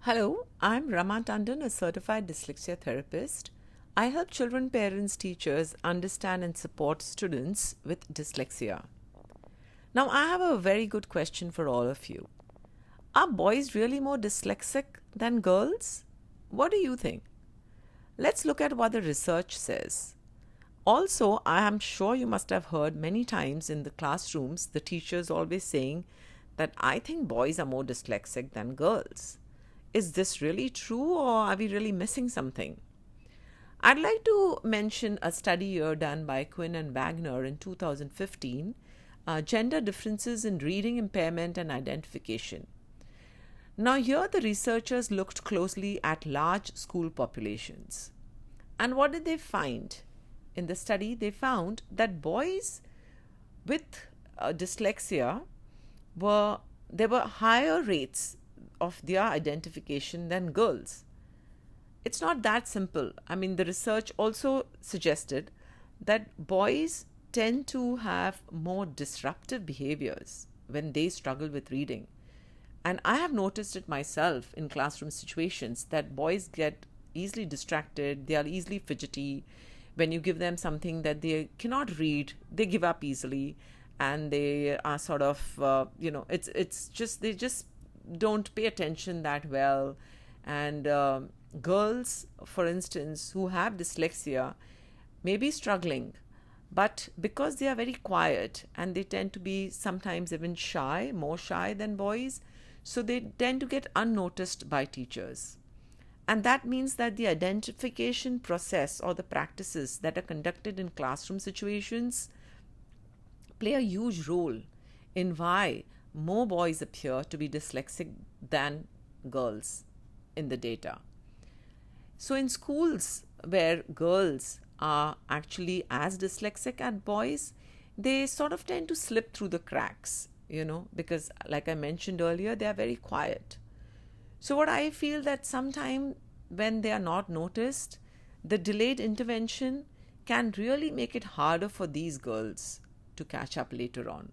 Hello, I'm Rama Tandon, a certified dyslexia therapist. I help children, parents, teachers understand and support students with dyslexia. Now, I have a very good question for all of you. Are boys really more dyslexic than girls? What do you think? Let's look at what the research says. Also, I am sure you must have heard many times in the classrooms the teachers always saying that I think boys are more dyslexic than girls. Is this really true, or are we really missing something? I'd like to mention a study here done by Quinn and Wagner in 2015, Gender Differences in Reading Impairment and Identification. Now, here the researchers looked closely at large school populations. And what did they find? In the study, they found that boys with dyslexia there were higher rates of their identification than girls. It's not that simple. I mean, the research also suggested that boys tend to have more disruptive behaviors when they struggle with reading. And I have noticed it myself in classroom situations that boys get easily distracted, they are easily fidgety. When you give them something that they cannot read, they give up easily, and they are sort of, it's just, they just don't pay attention that well. And girls, for instance, who have dyslexia may be struggling, but because they are very quiet and they tend to be sometimes even shy, more shy than boys, so they tend to get unnoticed by teachers. And that means that the identification process or the practices that are conducted in classroom situations play a huge role in why more boys appear to be dyslexic than girls in the data. So in schools where girls are actually as dyslexic as boys, they sort of tend to slip through the cracks, because like I mentioned earlier, they are very quiet. So what I feel that sometimes when they are not noticed, the delayed intervention can really make it harder for these girls to catch up later on.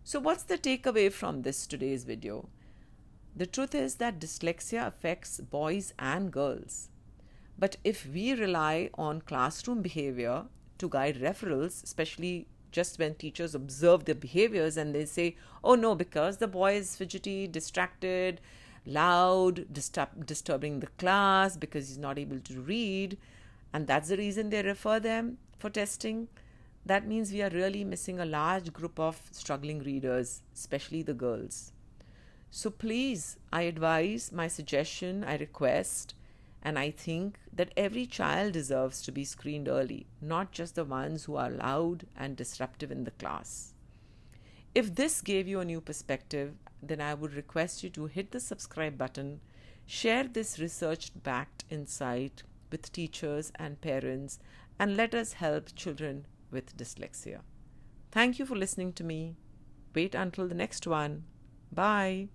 So what's the takeaway from today's video? The truth is that dyslexia affects boys and girls. But if we rely on classroom behavior to guide referrals, especially just when teachers observe their behaviors and they say, oh no, because the boy is fidgety, distracted, loud, disturbing the class because he's not able to read, and that's the reason they refer them for testing, that means we are really missing a large group of struggling readers, especially the girls. So please, I advise, my suggestion, I request, and I think that every child deserves to be screened early, not just the ones who are loud and disruptive in the class. If this gave you a new perspective, then I would request you to hit the subscribe button, share this research-backed insight with teachers and parents, and let us help children with dyslexia. Thank you for listening to me. Wait until the next one. Bye.